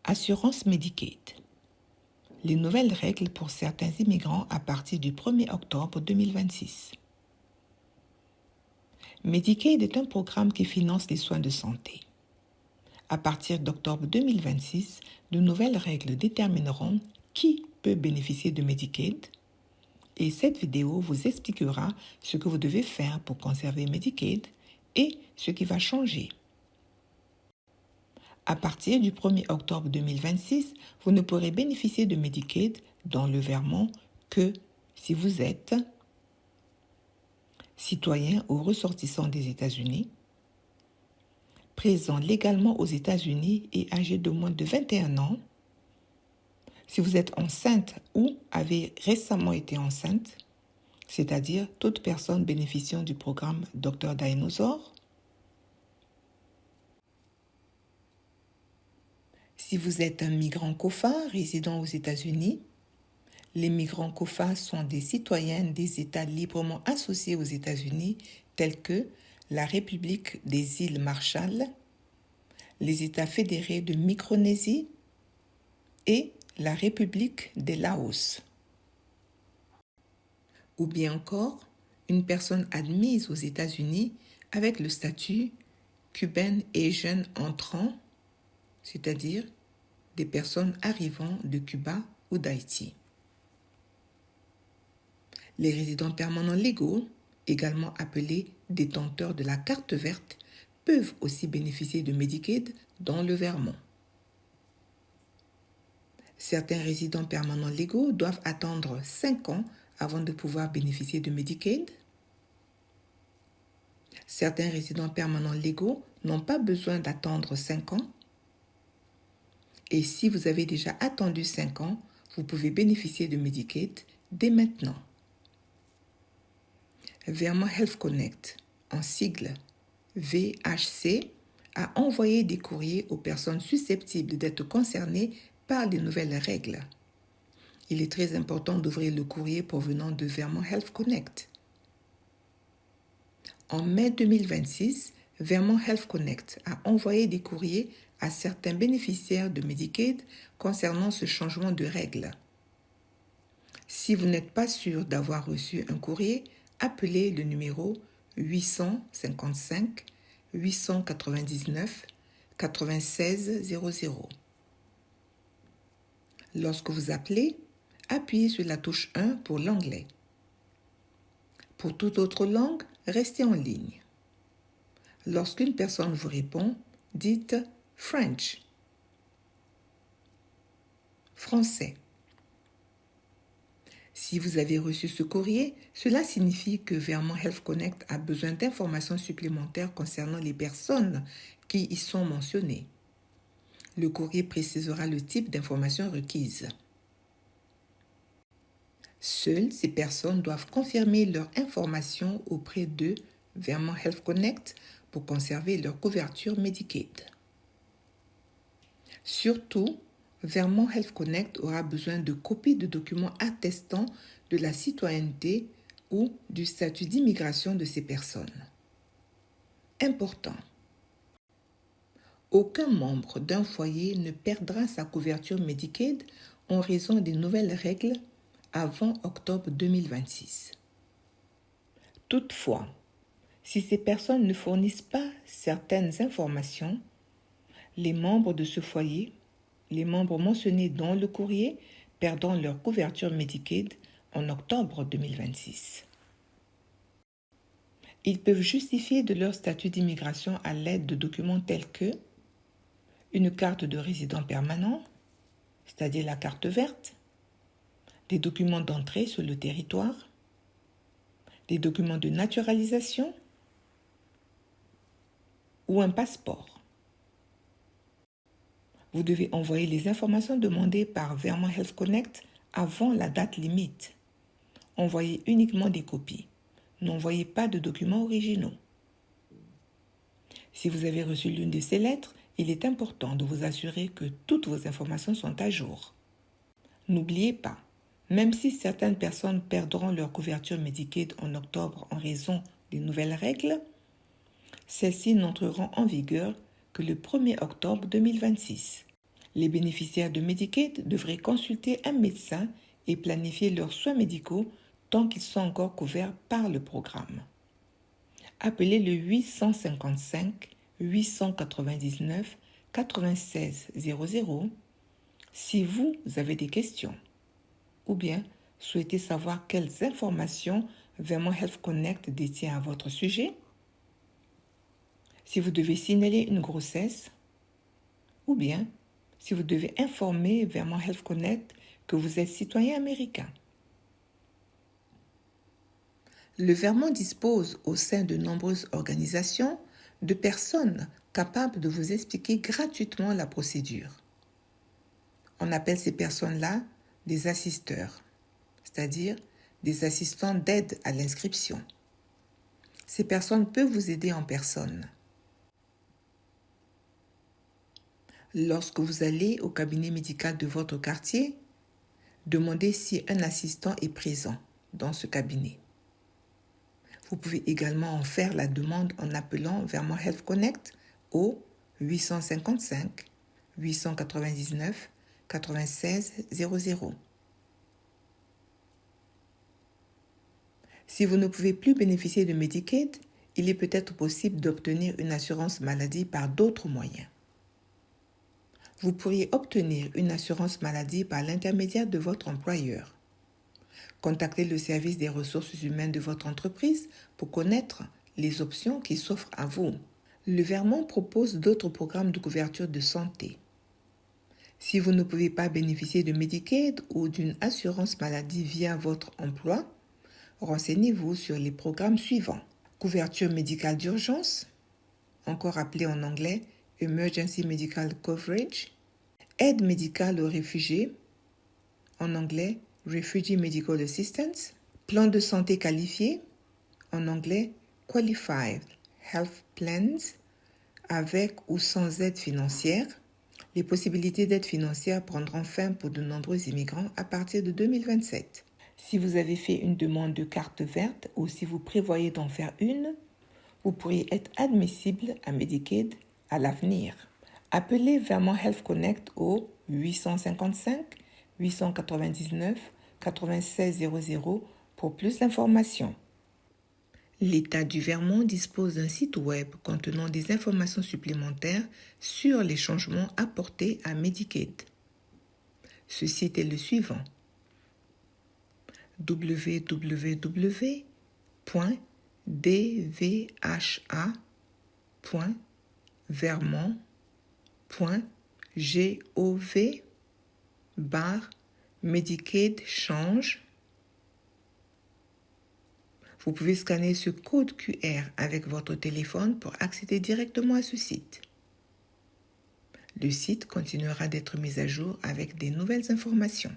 Assurance Medicaid. Les nouvelles règles pour certains immigrants à partir du 1er octobre 2026. Medicaid est un programme qui finance les soins de santé. À partir d'octobre 2026, de nouvelles règles détermineront qui peut bénéficier de Medicaid et cette vidéo vous expliquera ce que vous devez faire pour conserver Medicaid et ce qui va changer. À partir du 1er octobre 2026, vous ne pourrez bénéficier de Medicaid dans le Vermont que si vous êtes citoyen ou ressortissant des États-Unis, présent légalement aux États-Unis et âgé de moins de 21 ans, si vous êtes enceinte ou avez récemment été enceinte, c'est-à-dire toute personne bénéficiant du programme Dr Dinosaur, si vous êtes un migrant COFA résidant aux États-Unis, les migrants COFA sont des citoyens des États librement associés aux États-Unis tels que la République des îles Marshall, les États fédérés de Micronésie et la République des Laos. Ou bien encore, une personne admise aux États-Unis avec le statut Cuban Asian entrant, c'est-à-dire des personnes arrivant de Cuba ou d'Haïti. Les résidents permanents légaux, également appelés détenteurs de la carte verte, peuvent aussi bénéficier de Medicaid dans le Vermont. Certains résidents permanents légaux doivent attendre 5 ans avant de pouvoir bénéficier de Medicaid. Certains résidents permanents légaux n'ont pas besoin d'attendre 5 ans. Et si vous avez déjà attendu 5 ans, vous pouvez bénéficier de Medicaid dès maintenant. Vermont Health Connect, en sigle VHC, a envoyé des courriers aux personnes susceptibles d'être concernées par les nouvelles règles. Il est très important d'ouvrir le courrier provenant de Vermont Health Connect. En mai 2026, Vermont Health Connect a envoyé des courriers à certains bénéficiaires de Medicaid concernant ce changement de règles. Si vous n'êtes pas sûr d'avoir reçu un courrier, appelez le numéro 855 899 9600. Lorsque vous appelez, appuyez sur la touche 1 pour l'anglais. Pour toute autre langue, restez en ligne. Lorsqu'une personne vous répond, dites French, français. Si vous avez reçu ce courrier, cela signifie que Vermont Health Connect a besoin d'informations supplémentaires concernant les personnes qui y sont mentionnées. Le courrier précisera le type d'informations requises. Seules ces personnes doivent confirmer leur information auprès de Vermont Health Connect pour conserver leur couverture Medicaid. Surtout, Vermont Health Connect aura besoin de copies de documents attestant de la citoyenneté ou du statut d'immigration de ces personnes. Important. Aucun membre d'un foyer ne perdra sa couverture Medicaid en raison des nouvelles règles avant octobre 2026. Toutefois, si ces personnes ne fournissent pas certaines informations, les membres de ce foyer, les membres mentionnés dans le courrier, perdront leur couverture Medicaid en octobre 2026. Ils peuvent justifier de leur statut d'immigration à l'aide de documents tels que une carte de résident permanent, c'est-à-dire la carte verte, des documents d'entrée sur le territoire, des documents de naturalisation ou un passeport. Vous devez envoyer les informations demandées par Vermont Health Connect avant la date limite. Envoyez uniquement des copies. N'envoyez pas de documents originaux. Si vous avez reçu l'une de ces lettres, il est important de vous assurer que toutes vos informations sont à jour. N'oubliez pas, même si certaines personnes perdront leur couverture Medicaid en octobre en raison des nouvelles règles, celles-ci n'entreront en vigueur que le 1er octobre 2026. Les bénéficiaires de Medicaid devraient consulter un médecin et planifier leurs soins médicaux tant qu'ils sont encore couverts par le programme. Appelez le 855 899 96 00 si vous avez des questions ou bien souhaitez savoir quelles informations Vermont Health Connect détient à votre sujet, si vous devez signaler une grossesse ou bien si vous devez informer Vermont Health Connect que vous êtes citoyen américain. Le Vermont dispose au sein de nombreuses organisations de personnes capables de vous expliquer gratuitement la procédure. On appelle ces personnes-là des assisteurs, c'est-à-dire des assistants d'aide à l'inscription. Ces personnes peuvent vous aider en personne. Lorsque vous allez au cabinet médical de votre quartier, demandez si un assistant est présent dans ce cabinet. Vous pouvez également en faire la demande en appelant Vermont Health Connect au 855 899 96 00. Si vous ne pouvez plus bénéficier de Medicaid, il est peut-être possible d'obtenir une assurance maladie par d'autres moyens. Vous pourriez obtenir une assurance maladie par l'intermédiaire de votre employeur. Contactez le service des ressources humaines de votre entreprise pour connaître les options qui s'offrent à vous. Le Vermont propose d'autres programmes de couverture de santé. Si vous ne pouvez pas bénéficier de Medicaid ou d'une assurance maladie via votre emploi, renseignez-vous sur les programmes suivants. Couverture médicale d'urgence, encore appelée en anglais Emergency Medical Coverage. Aide médicale aux réfugiés, en anglais Refugee Medical Assistance. Plan de santé qualifié, en anglais Qualified Health Plans, avec ou sans aide financière. Les possibilités d'aide financière prendront fin pour de nombreux immigrants à partir de 2027. Si vous avez fait une demande de carte verte ou si vous prévoyez d'en faire une, vous pourriez être admissible à Medicaid à l'avenir. Appelez Vermont Health Connect au 855 899 96 00 pour plus d'informations. L'État du Vermont dispose d'un site web contenant des informations supplémentaires sur les changements apportés à Medicaid. Ce site est le suivant: www.dvha.vermont.gov/Medicaid change. Vous pouvez scanner ce code QR avec votre téléphone pour accéder directement à ce site. Le site continuera d'être mis à jour avec des nouvelles informations.